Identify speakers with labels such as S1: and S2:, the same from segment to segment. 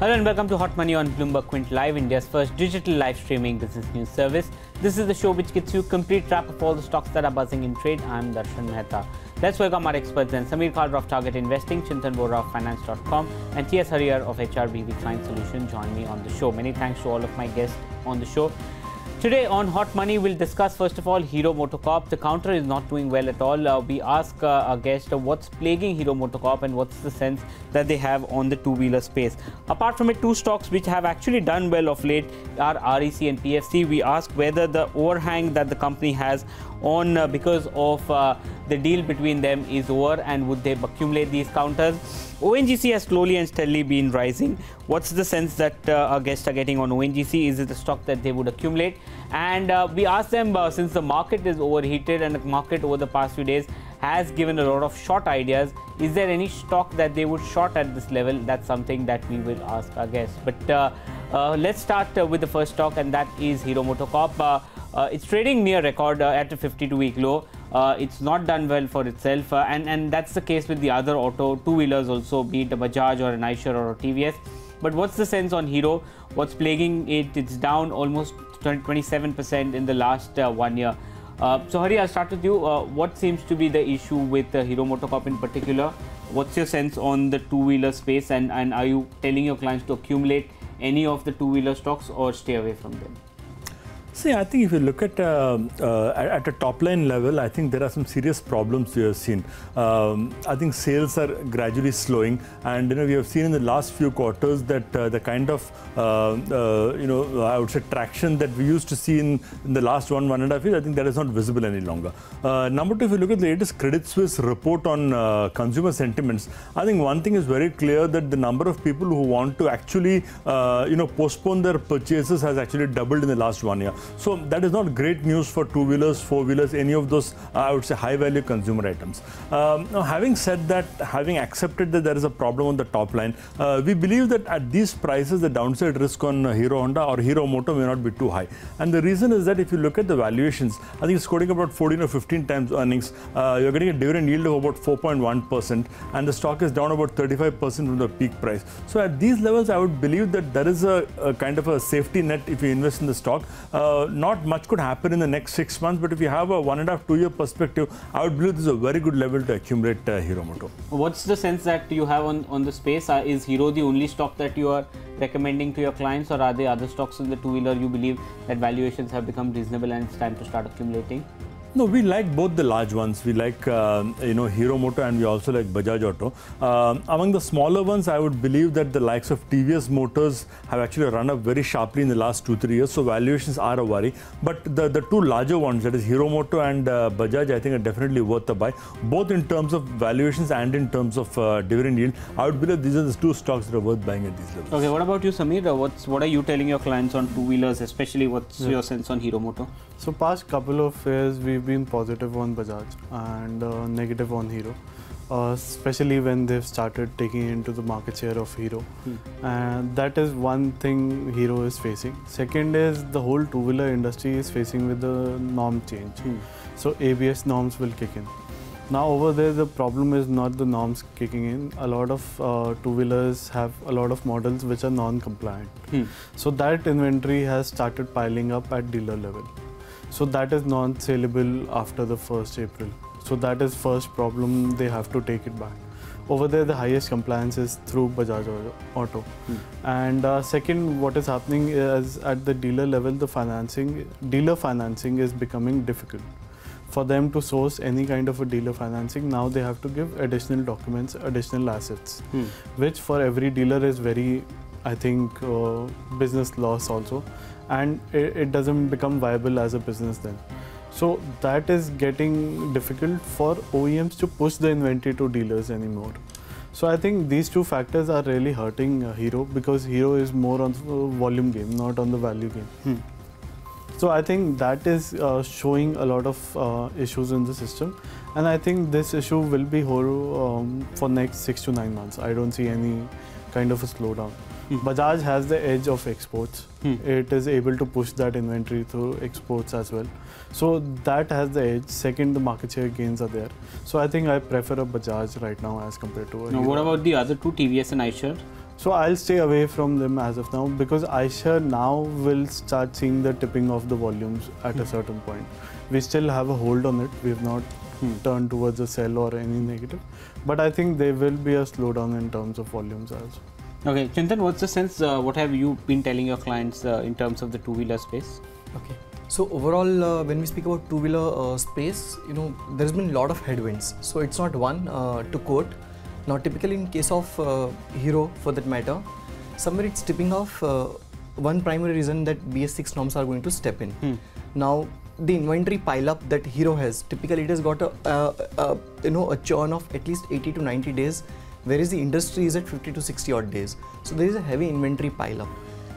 S1: Hello and welcome to Hot Money on Bloomberg Quint Live, India's first digital live streaming business news service. This is the show which gets you a complete wrap of all the stocks that are buzzing in trade. I'm Darshan Mehta. Let's welcome our experts then. Sameer Kalra of Target Investing, Chintan Vora of Finance.com and TS Harihar of HRBV Client Solution join me on the show. Many thanks to all of my guests on the show. Today on Hot Money, we'll discuss first of all Hero MotoCorp. The counter is not doing well at all. We ask our guest what's plaguing Hero MotoCorp and what's the sense that they have on the two-wheeler space. Apart from it, two stocks which have actually done well of late are REC and PFC. We ask whether the overhang that the company has on because of the deal between them is over and would they accumulate these counters. ONGC has slowly and steadily been rising. What's the sense that our guests are getting on ONGC? Is it a stock that they would accumulate? And we asked them, since the market is overheated and the market over the past few days has given a lot of short ideas, is there any stock that they would short at this level? That's something that we will ask our guests. But let's start with the first stock, and that is Hero MotoCorp. It's trading near record at a 52-week low. It's not done well for itself, and that's the case with the other auto two-wheelers also, be it a Bajaj or an Eicher or a TVS. But what's the sense on Hero? What's plaguing it? It's down almost 27% in the last 1 year. So Hari, I'll start with you. What seems to be the issue with Hero MotoCorp in particular? What's your sense on the two-wheeler space, and are you telling your clients to accumulate any of the two-wheeler stocks or stay away from them?
S2: See, I think if you look at a top-line level, I think there are some serious problems we have seen. I think sales are gradually slowing, and we have seen in the last few quarters that the kind of I would say traction that we used to see in the last one and a half years, I think that is not visible any longer. Number two, if you look at the latest Credit Suisse report on consumer sentiments, I think one thing is very clear, that the number of people who want to actually postpone their purchases has actually doubled in the last 1 year. So that is not great news for two-wheelers, four-wheelers, any of those, I would say, high-value consumer items. Now, having said that, having accepted that there is a problem on the top line, we believe that at these prices, the downside risk on Hero Honda or Hero Moto may not be too high. And the reason is that if you look at the valuations, I think it's quoting about 14 or 15 times earnings. You're getting a dividend yield of about 4.1%, and the stock is down about 35% from the peak price. So at these levels, I would believe that there is a kind of a safety net if you invest in the stock. Not much could happen in the next 6 months, but if you have a 1.5 to 2 year perspective, I would believe this is a very good level to accumulate Hero Moto. What's
S1: the sense that you have on the space? Is Hero the only stock that you are recommending to your clients, or are there other stocks in the two-wheeler you believe that valuations have become reasonable and it's time to start accumulating?
S2: No, we like both the large ones. We like, Hero Moto, and we also like Bajaj Auto. Among the smaller ones, I would believe that the likes of TVS Motors have actually run up very sharply in the last 2-3 years. So valuations are a worry. But the two larger ones, that is Hero Moto and Bajaj, I think are definitely worth a buy, both in terms of valuations and in terms of dividend yield. I would believe these are the two stocks that are worth buying at these levels.
S1: Okay, what about you, Sameer? What are you telling your clients on two-wheelers, especially what's your sense on Hero Moto?
S3: So past couple of years, we've been positive on Bajaj and negative on Hero, especially when they've started taking into the market share of Hero. And that is one thing Hero is facing. Second is the whole two-wheeler industry is facing with the norm change. So ABS norms will kick in. Now over there, the problem is not the norms kicking in. A lot of two-wheelers have a lot of models which are non-compliant. So that inventory has started piling up at dealer level. So that is non-saleable after the 1st April. So that is first problem, they have to take it back. Over there, the highest compliance is through Bajaj Auto. And second, what is happening is at the dealer level, the dealer financing is becoming difficult. For them to source any kind of a dealer financing, now they have to give additional documents, additional assets, which for every dealer is very, I think, business loss also. And it doesn't become viable as a business then. So that is getting difficult for OEMs to push the inventory to dealers anymore. So I think these two factors are really hurting Hero, because Hero is more on the volume game, not on the value game. So I think that is showing a lot of issues in the system, and I think this issue will be for next 6 to 9 months. I don't see any kind of a slowdown. Bajaj has the edge of exports. It is able to push that inventory through exports as well. So that has the edge. Second, the market share gains are there. So I think I prefer a Bajaj right now as compared to a
S1: Now,
S3: Hero.
S1: what about the other two, TVS and Eicher?
S3: So I'll stay away from them as of now, because iShares now will start seeing the tipping of the volumes at a certain point. We still have a hold on it. We have not turned towards a sell or any negative, but I think there will be a slowdown in terms of volumes also.
S1: Okay, Chintan, what's the sense? What have you been telling your clients in terms of the two-wheeler space?
S4: Okay, so overall, when we speak about two-wheeler space, there's been a lot of headwinds. So it's not one to quote. Now, typically in case of Hero, for that matter, somewhere it's tipping off. One primary reason that BS6 norms are going to step in. Now, the inventory pile-up that Hero has, typically it has got a churn of at least 80 to 90 days. Whereas the industry is at 50 to 60 odd days. So there is a heavy inventory pile up.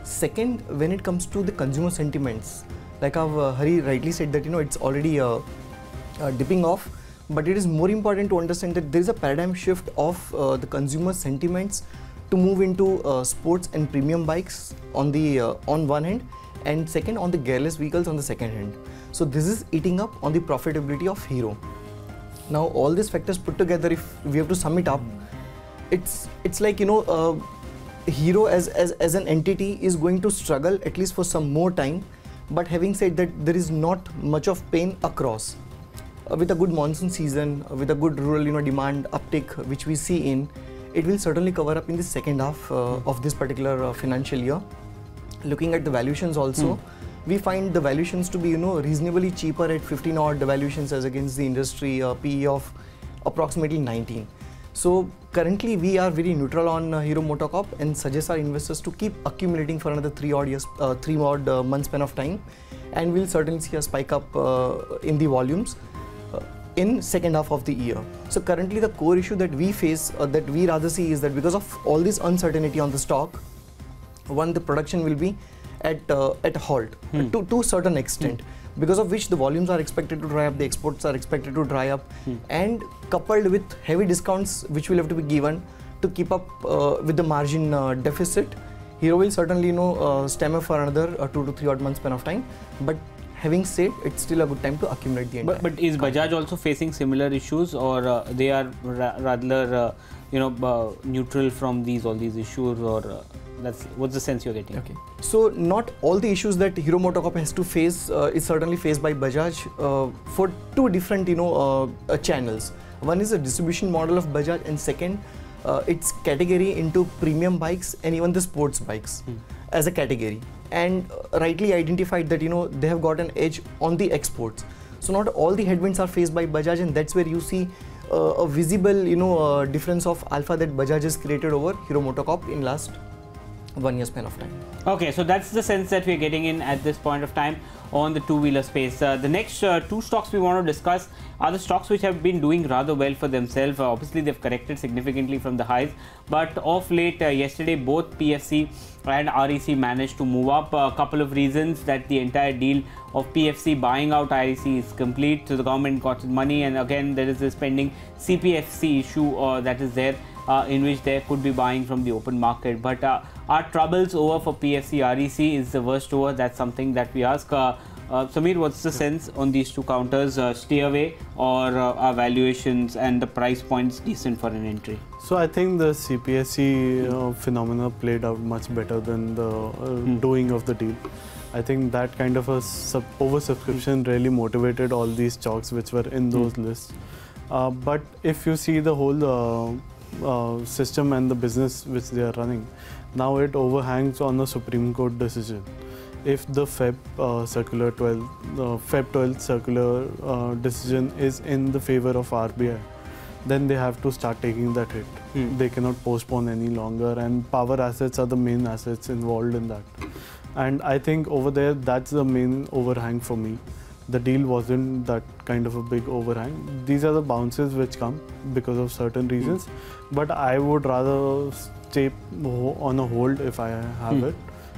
S4: Second, when it comes to the consumer sentiments, like Hari rightly said that it's already dipping off, but it is more important to understand that there is a paradigm shift of the consumer sentiments to move into sports and premium bikes on one hand, and second on the gearless vehicles on the second hand. So this is eating up on the profitability of Hero. Now all these factors put together, if we have to sum it up, it's like Hero as an entity is going to struggle at least for some more time. But having said that, there is not much of pain across. With a good monsoon season, with a good rural demand uptick which we see in, it will certainly cover up in the second half of this particular financial year. Looking at the valuations also, we find the valuations to be reasonably cheaper at 15 odd valuations as against the industry PE of approximately 19. So currently we are very neutral on Hero MotoCorp and suggest our investors to keep accumulating for another 3 odd month span of time, and we'll certainly see a spike up in the volumes in second half of the year. So currently the core issue that we face, that we rather see, is that because of all this uncertainty on the stock, one, the production will be at halt to a certain extent, because of which the volumes are expected to dry up, the exports are expected to dry up, and coupled with heavy discounts which will have to be given to keep up with the margin deficit, Hero will certainly stem up for another 2 to 3 odd months span of time. But having said, it's still a good time to accumulate the entire.
S1: But is Bajaj also facing similar issues, or they are rather neutral from all these issues, or what's the sense you're getting?
S4: Okay, so not all the issues that Hero MotoCorp has to face is certainly faced by Bajaj for two different channels. One is the distribution model of Bajaj, and second, its category into premium bikes and even the sports bikes as a category, and rightly identified that they have got an edge on the exports. So not all the headwinds are faced by Bajaj, and that's where you see a visible difference of alpha that Bajaj has created over Hero MotoCorp in last 1 year span of time.
S1: Okay, so that's the sense that we're getting in at this point of time on the two-wheeler space. The next two stocks we want to discuss are the stocks which have been doing rather well for themselves. Obviously, they've corrected significantly from the highs, but of late, yesterday, both PFC and REC managed to move up. A couple of reasons: that the entire deal of PFC buying out REC is complete, so the government got its money, and again, there is this pending CPFC issue that is there, in which there could be buying from the open market. But are troubles over for PFC? REC is the worst over? That's something that we ask. Samir, what's the sense on these two counters? Stay away, or are valuations and the price points decent for an entry?
S3: So I think the CPSC phenomena played out much better than the doing of the deal. I think that kind of a oversubscription really motivated all these stocks which were in those lists. But if you see the whole system and the business which they are running, now it overhangs on the Supreme Court decision. If the Feb 12th circular decision is in the favor of RBI, then they have to start taking that hit. They cannot postpone any longer, and power assets are the main assets involved in that. And I think over there, that's the main overhang for me. The deal wasn't that kind of a big overhang. These are the bounces which come because of certain reasons, but I would rather stay on a hold if I have it,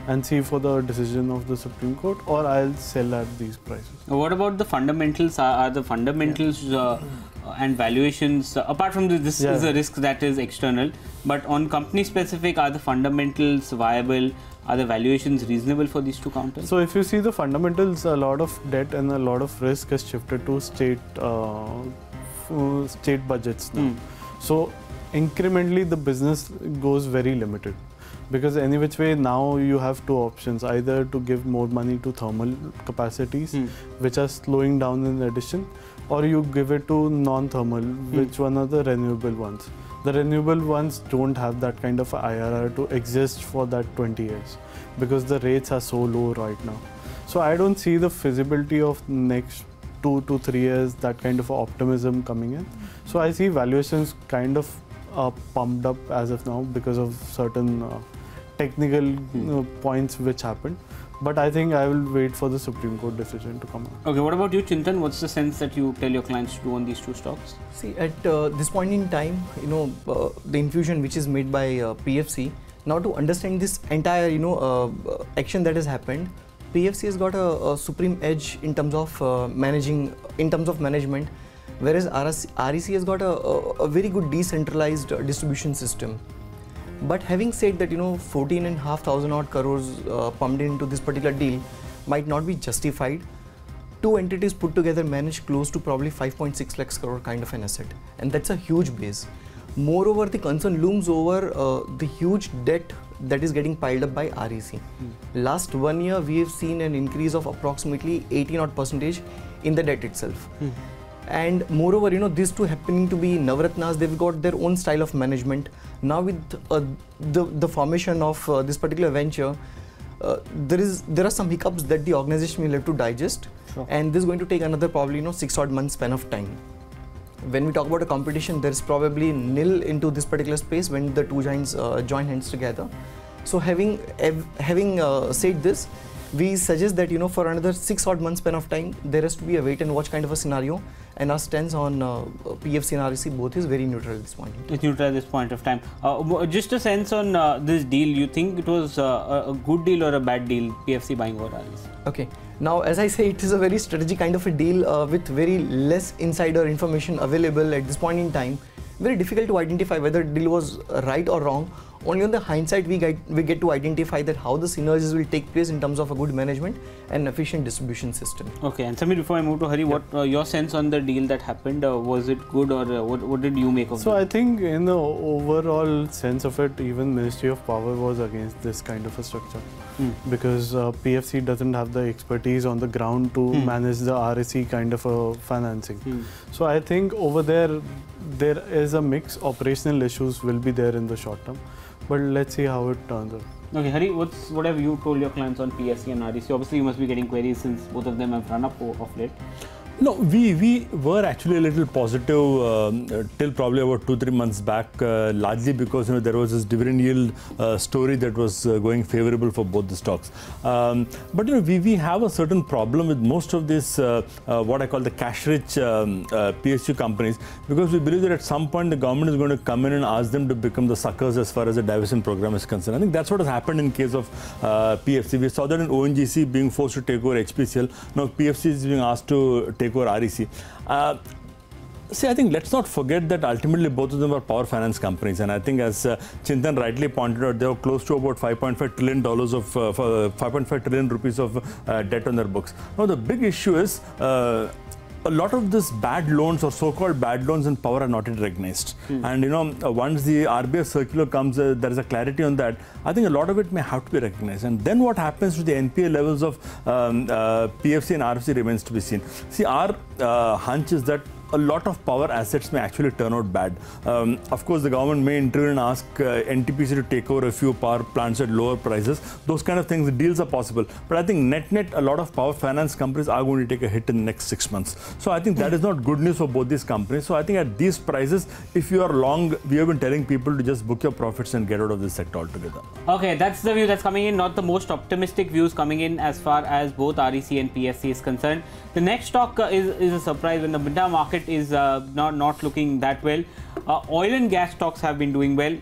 S3: and see for the decision of the Supreme Court, or I'll sell at these prices.
S1: What about the fundamentals? Are the fundamentals and valuations, apart from this is a risk that is external, but on company specific, are the fundamentals viable? Are the valuations reasonable for these two counters?
S3: So if you see the fundamentals, a lot of debt and a lot of risk has shifted to state budgets now. So incrementally the business goes very limited. Because any which way now you have two options, either to give more money to thermal capacities which are slowing down in addition, or you give it to non-thermal, which one are the renewable ones. The renewable ones don't have that kind of IRR to exist for that 20 years because the rates are so low right now. So I don't see the feasibility of next 2 to 3 years, that kind of optimism coming in. So I see valuations kind of pumped up as of now because of certain technical points which happened. But I think I will wait for the Supreme Court decision to come out.
S1: Okay, what about you, Chintan? What's the sense that you tell your clients to do on these two stocks?
S4: See, at this point in time, the infusion which is made by PFC, now to understand this entire, action that has happened, PFC has got a supreme edge in terms of management, whereas REC has got a very good decentralized distribution system. But having said that, 14,500 odd crores pumped into this particular deal might not be justified. Two entities put together manage close to probably 5.6 lakhs crore kind of an asset, and that's a huge base. Moreover, the concern looms over the huge debt that is getting piled up by REC. Last 1 year, we have seen an increase of approximately 18% in the debt itself. And moreover, these two happening to be Navratnas, they've got their own style of management. Now with the formation of this particular venture, there are some hiccups that the organization will have to digest.
S1: Sure.
S4: And this is going to take another probably 6 odd months span of time. When we talk about a competition, there is probably nil into this particular space when the two giants join hands together. So having said this, we suggest that for another 6 odd months span of time, there has to be a wait and watch kind of a scenario, and our stance on PFC and REC both is very neutral at this point.
S1: It's neutral at this point of time. Just a sense on this deal, you think it was a good deal or a bad deal, PFC buying Vora?
S4: Okay, now as I say, it is a very strategic kind of a deal with very less insider information available at this point in time. Very difficult to identify whether the deal was right or wrong. Only on the hindsight we get to identify that how the synergies will take place in terms of a good management and efficient distribution system.
S1: Okay, and Samir, before I move to Hari, what your sense on the deal that happened? Was it good, or what did you make of it?
S3: So I think in the overall sense of it, even Ministry of Power was against this kind of a structure because PFC doesn't have the expertise on the ground to manage the REC kind of a financing. So I think over there is a mix. Operational issues will be there in the short term. But let's see how it turns out.
S1: Okay, Hari, what have you told your clients on PFC and REC? Obviously, you must be getting queries since both of them have run up of late.
S2: No, we were actually a little positive till probably about 2-3 months back, largely because there was this dividend yield story that was going favorable for both the stocks. But we have a certain problem with most of this what I call the cash-rich PSU companies, because we believe that at some point the government is going to come in and ask them to become the suckers as far as the divestment program is concerned. I think that's what has happened in case of PFC. We saw that in ONGC being forced to take over HPCL. Now PFC is being asked to take over REC. See, I think let's not forget that ultimately both of them are power finance companies, and I think as Chintan rightly pointed out, they were close to about $5.5 trillion of 5.5 trillion rupees of debt on their books. Now the big issue is a lot of this bad loans or so-called bad loans in power are not yet recognized. And once the RBI circular comes, there is a clarity on that. I think a lot of it may have to be recognized. And then what happens to the NPA levels of PFC and RFC remains to be seen. See, our hunch is that a lot of power assets may actually turn out bad. Of course, the government may intervene and ask NTPC to take over a few power plants at lower prices. Those kind of things, the deals are possible. But I think net, a lot of power finance companies are going to take a hit in the next 6 months. So I think that is not good news for both these companies. So I think at these prices, if you are long, we have been telling people to just book your profits and get out of this sector altogether.
S1: Okay, that's the view that's coming in. Not the most optimistic views coming in as far as both REC and PFC is concerned. The next stock is a surprise when the midterm market is not looking that well. Oil and gas stocks have been doing well.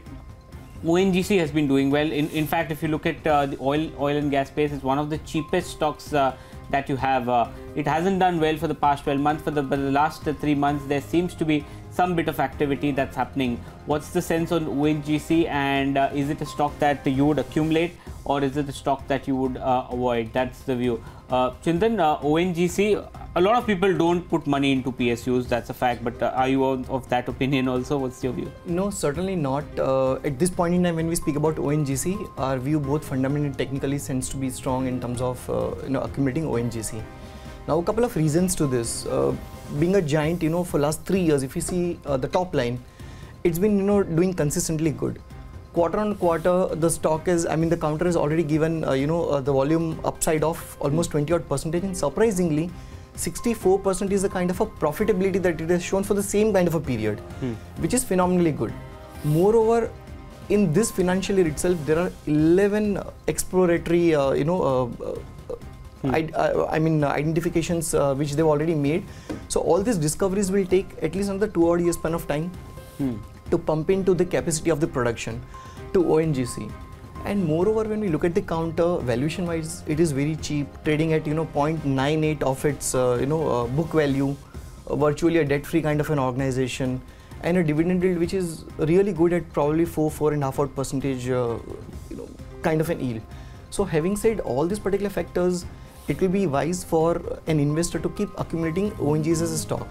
S1: ONGC has been doing well. In fact, if you look at the oil and gas space, it's one of the cheapest stocks that you have. It hasn't done well for the past 12 months. But the last 3 months, there seems to be some bit of activity that's happening. What's the sense on ONGC, and is it a stock that you would accumulate, or is it a stock that you would avoid? That's the view. Chintan, ONGC, A lot of people don't put money into PSUs, that's a fact, but are you of that opinion also? What's your view?
S4: No, certainly not. At this point in time, when we speak about ONGC, our view both fundamentally and technically tends to be strong in terms of accumulating ONGC. Now, a couple of reasons to this. Being a giant, for last 3 years, if you see the top line, it's been doing consistently good. Quarter on quarter, the stock is, the counter has already given the volume upside of almost 20% and surprisingly 64% is the kind of a profitability that it has shown for the same kind of a period, which is phenomenally good. Moreover, in this financial year itself, there are 11 exploratory identifications which they've already made. So all these discoveries will take at least another 2 odd years span of time to pump into the capacity of the production to ONGC. And moreover, when we look at the counter, valuation wise, it is very cheap, trading at 0.98 of its book value, virtually a debt free kind of an organization, and a dividend yield which is really good at probably 4.5% kind of an yield. So having said all these particular factors, it will be wise for an investor to keep accumulating ONGC as a stock.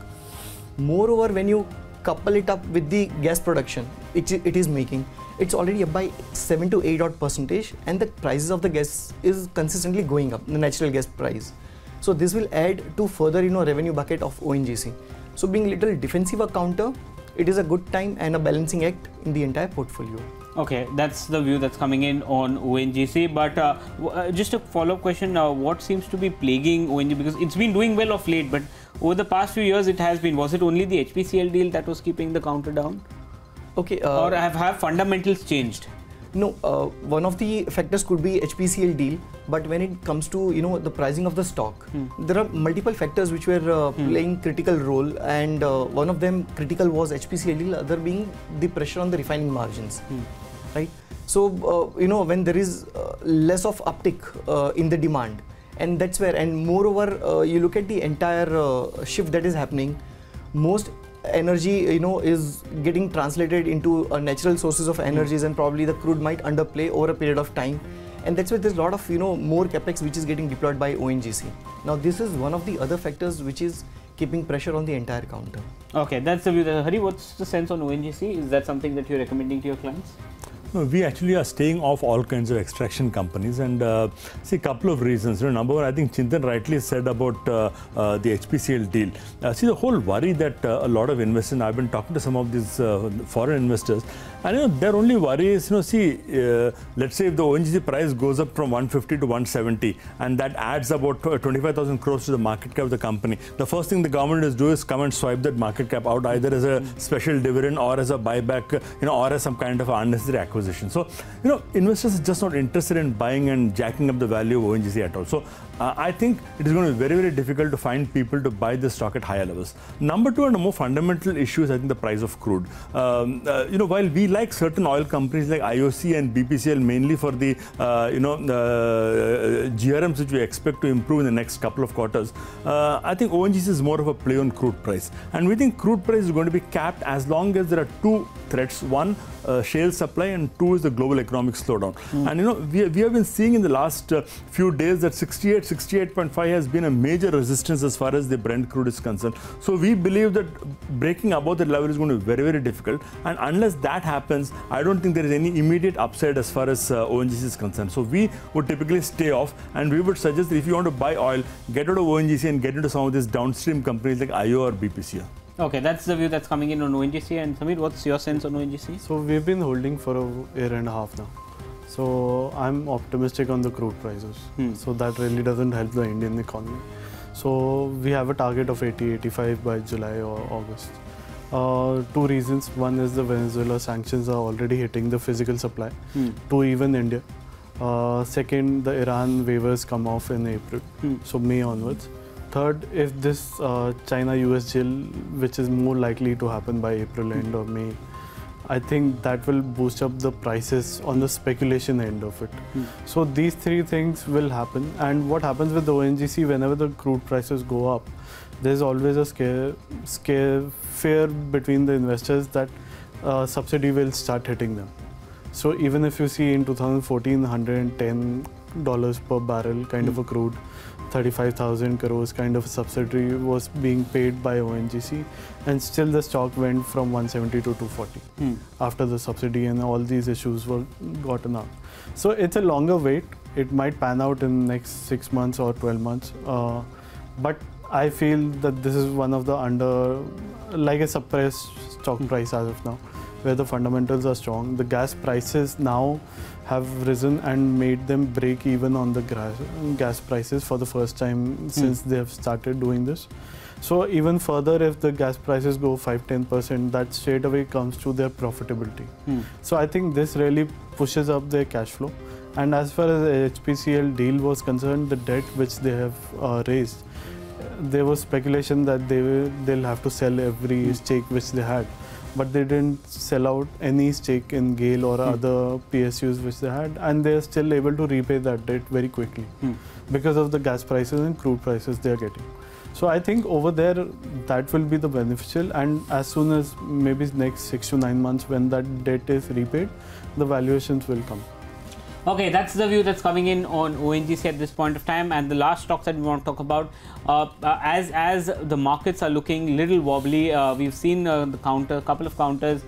S4: Moreover, when you couple it up with the gas production it is making, it's already up by 7 to 8 odd %, and the prices of the gas is consistently going up, the natural gas price. So this will add to further revenue bucket of ONGC. So being little defensive a counter, it is a good time and a balancing act in the entire portfolio.
S1: Okay, that's the view that's coming in on ONGC. But just a follow-up question, what seems to be plaguing ONGC? Because it's been doing well of late, but over the past few years it has been, was it only the HPCL deal that was keeping the counter down?
S4: Okay.
S1: Or have fundamentals changed?
S4: No, one of the factors could be HPCL deal, but when it comes to the pricing of the stock, there are multiple factors which were playing critical role, and one of them critical was HPCL deal, other being the pressure on the refining margins, right? So when there is less of uptick in the demand, and that's where, and moreover you look at the entire shift that is happening, most energy is getting translated into natural sources of energies, and probably the crude might underplay over a period of time, and that's why there's a lot of more capex which is getting deployed by ONGC. Now this is one of the other factors which is keeping pressure on the entire counter.
S1: Okay, that's the view. Hari, what's the sense on ONGC? Is that something that you're recommending to your clients?
S2: No, we actually are staying off all kinds of extraction companies, and see a couple of reasons. Number one, I think Chintan rightly said about the HPCL deal. See, the whole worry that a lot of investors, and I've been talking to some of these foreign investors, and their only worry is, see, let's say if the ONGC price goes up from 150 to 170, and that adds about 25,000 crores to the market cap of the company, the first thing the government is do is come and swipe that market cap out, either as a special dividend or as a buyback, or as some kind of unnecessary acquisition. So, investors are just not interested in buying and jacking up the value of ONGC at all. So, I think it is going to be very, very difficult to find people to buy this stock at higher levels. Number two, and a more fundamental issue is, I think, the price of crude. While we like certain oil companies like IOC and BPCL mainly for the, GRMs which we expect to improve in the next couple of quarters, I think ONGC is more of a play on crude price. And we think crude price is going to be capped as long as there are two threats. One, shale supply, and two is the global economic slowdown. And we have been seeing in the last few days that 68.5 has been a major resistance as far as the Brent crude is concerned. So we believe that breaking above that level is going to be very, very difficult, and unless that happens, I don't think there is any immediate upside as far as ONGC is concerned. So we would typically stay off, and we would suggest that if you want to buy oil, get out of ONGC and get into some of these downstream companies like IO or BPCL.
S1: Okay, that's the view that's coming in on ONGC. And Samir, what's your sense on ONGC?
S3: So we've been holding for a year and a half now. So I'm optimistic on the crude prices. So that really doesn't help the Indian economy. So we have a target of 80-85 by July or August. Two reasons. One is the Venezuela sanctions are already hitting the physical supply to even India. Second, the Iran waivers come off in April, so May onwards. Third, if this China-US deal, which is more likely to happen by April end or May, I think that will boost up the prices on the speculation end of it. So these three things will happen. And what happens with the ONGC, whenever the crude prices go up, there's always a fear between the investors that subsidy will start hitting them. So even if you see in 2014, $110 per barrel kind of a crude, 35,000 crores kind of subsidy was being paid by ONGC, and still the stock went from 170 to 240 after the subsidy and all these issues were gotten out. So it's a longer wait. It might pan out in the next 6 months or 12 months. But I feel that this is one of the like a suppressed stock price as of now, where the fundamentals are strong. The gas prices now have risen and made them break even on the gas prices for the first time since they have started doing this. So even further, if the gas prices go 5-10%, that straight away comes to their profitability. So I think this really pushes up their cash flow. And as far as the HPCL deal was concerned, the debt which they have raised, there was speculation that they'll have to sell every stake which they had. But they didn't sell out any stake in GAIL or other PSUs which they had, and they are still able to repay that debt very quickly because of the gas prices and crude prices they are getting. So I think over there that will be the beneficial, and as soon as maybe next 6 to 9 months when that debt is repaid, the valuations will come.
S1: Okay, that's the view that's coming in on ONGC at this point of time. And the last stocks that we want to talk about, as the markets are looking little wobbly, we've seen couple of counters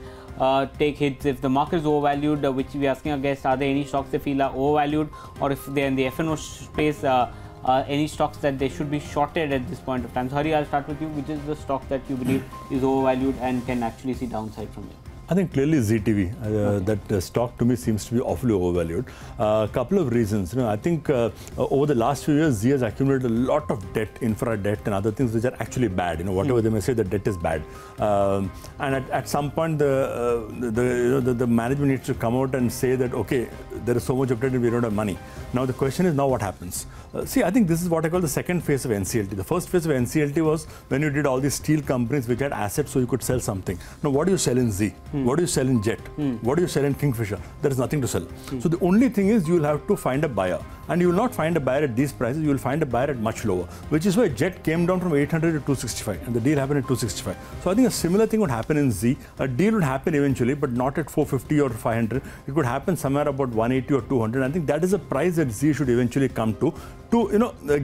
S1: take hits. If the market is overvalued, which we are asking our guests, are there any stocks they feel are overvalued, or if they're in the F&O space, any stocks that they should be shorted at this point of time? So Hari, I'll start with you. Which is the stock that you believe is overvalued and can actually see downside from here?
S2: I think clearly ZTV, that stock to me seems to be awfully overvalued. A couple of reasons. I think over the last few years, Z has accumulated a lot of debt, infra debt and other things which are actually bad. Whatever they may say, the debt is bad. And at some point, the management needs to come out and say that, okay, there is so much of debt and we don't have money. Now the question is, now what happens? See, I think this is what I call the second phase of NCLT. The first phase of NCLT was when you did all these steel companies which had assets so you could sell something. Now what do you sell in Z? What do you sell in Jet? What do you sell in Kingfisher? There is nothing to sell. So the only thing is you will have to find a buyer. And you will not find a buyer at these prices, you will find a buyer at much lower. Which is why Jet came down from 800 to 265 and the deal happened at 265. So I think a similar thing would happen in Z. A deal would happen eventually, but not at 450 or 500. It could happen somewhere about 180 or 200. I think that is a price that Z should eventually come to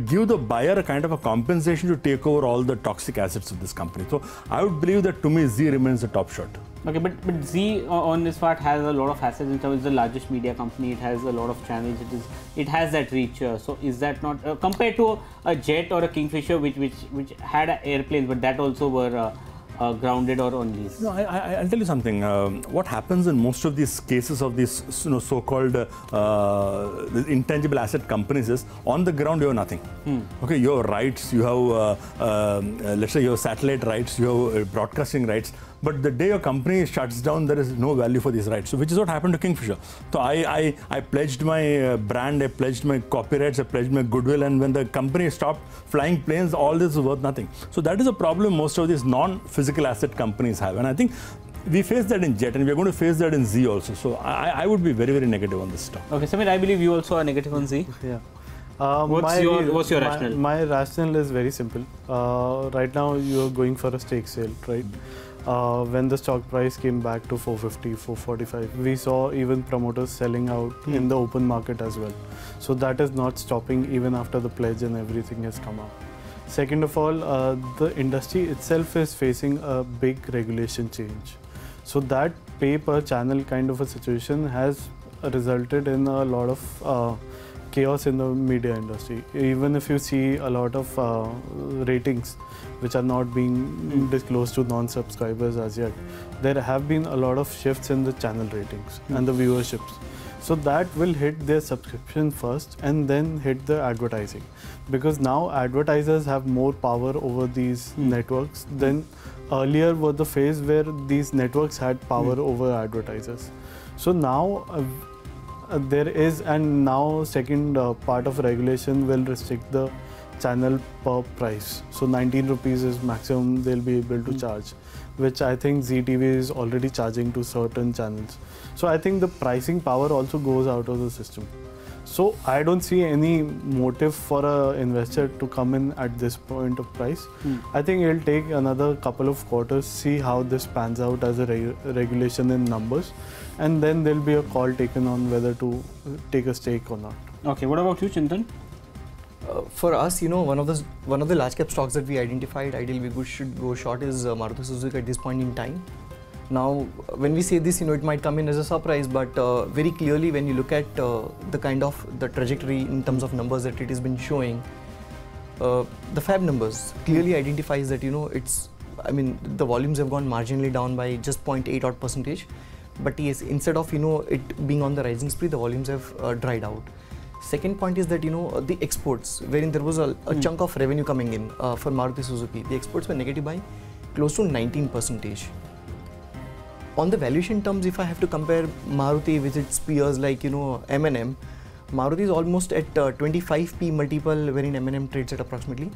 S2: give the buyer a kind of a compensation to take over all the toxic assets of this company. So I would believe that to me Z remains the top shot.
S1: Okay, but Z on this part has a lot of assets. In terms of the largest media company, it has a lot of channels. It has that reach. So is that not compared to a Jet or a Kingfisher, which had airplanes, but that also were grounded or on lease?
S2: No, I'll tell you something. What happens in most of these cases of these so-called intangible asset companies is on the ground you have nothing. Okay, you have rights, you have let's say you have satellite rights, you have broadcasting rights. But the day your company shuts down, there is no value for these rights. So which is what happened to Kingfisher. So I pledged my brand, I pledged my copyrights, I pledged my goodwill, and when the company stopped flying planes, all this is worth nothing. So that is a problem most of these non-physical asset companies have. And I think we face that in Jet and we are going to face that in Z also. So I would be very, very negative on this stock.
S1: Okay, Samir, I believe you also are negative on Z.
S3: Yeah.
S1: What's your rationale?
S3: My rationale is very simple. Right now you are going for a stake sale, right? When the stock price came back to 450, 445, we saw even promoters selling out in the open market as well. So that is not stopping even after the pledge and everything has come out. Second of all, the industry itself is facing a big regulation change. So that pay per channel kind of a situation has resulted in a lot of chaos in the media industry. Even if you see a lot of ratings which are not being disclosed to non-subscribers as yet, there have been a lot of shifts in the channel ratings and the viewerships. So that will hit their subscription first and then hit the advertising. Because now advertisers have more power over these networks than earlier were the phase where these networks had power over advertisers. So now there is, and now second part of regulation will restrict the channel per price. So 19 rupees is maximum they'll be able to charge, which I think ZTV is already charging to certain channels. So I think the pricing power also goes out of the system. So I don't see any motive for an investor to come in at this point of price. I think it'll take another couple of quarters, see how this pans out as a regulation in numbers, and then there'll be a call taken on whether to take a stake or not.
S1: Okay, what about you, Chintan?
S4: For us, one of the large cap stocks that we identified, ideally we should go short is Maruti Suzuki at this point in time. Now, when we say this, it might come in as a surprise, but very clearly when you look at the trajectory in terms of numbers that it has been showing, the FAB numbers clearly identifies that the volumes have gone marginally down by just 0.8 odd percentage, but yes, instead of it being on the rising spree, the volumes have dried out. Second point is that the exports, wherein there was a chunk of revenue coming in for Maruti Suzuki, the exports were negative by close to 19%. On the valuation terms, if I have to compare Maruti with its peers like M&M, Maruti is almost at 25p multiple, wherein M&M trades at approximately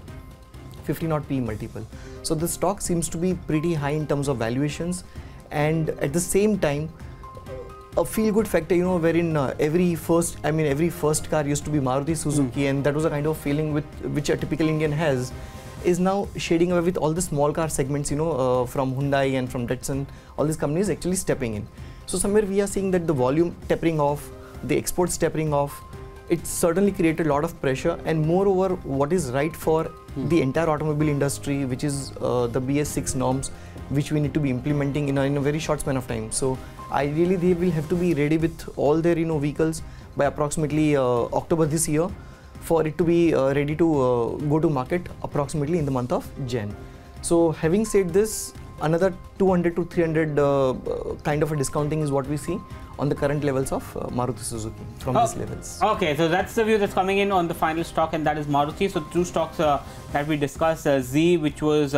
S4: 15 odd p multiple. So the stock seems to be pretty high in terms of valuations, and at the same time, a feel-good factor, wherein every first car used to be Maruti Suzuki, and that was a kind of feeling which a typical Indian has, is now shading away with all the small car segments, from Hyundai and from Datsun, all these companies actually stepping in. So somewhere we are seeing that the volume tapering off, the exports tapering off, it certainly created a lot of pressure, and moreover, what is right for the entire automobile industry, which is the BS6 norms, which we need to be implementing in a very short span of time. So ideally, they will have to be ready with all their vehicles by approximately October this year, for it to be ready to go to market approximately in the month of Jan. So having said this, another 200 to 300 kind of a discounting is what we see on the current levels of Maruti Suzuki from these levels.
S1: Okay, so that's the view that's coming in on the final stock, and that is Maruti. So two stocks that we discussed, Z, which was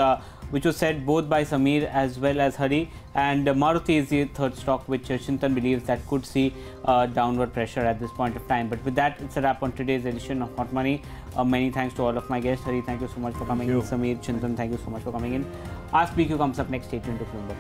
S1: said both by Samir as well as Hari, and Maruti is the third stock which Chintan believes that could see downward pressure at this point of time. But with that, it's a wrap on today's edition of Hot Money. Many thanks to all of my guests. Hari, thank you so much for coming in. Samir, Chintan, thank you so much for coming in. Ask BQ comes up next. Stay tuned to Bloomberg.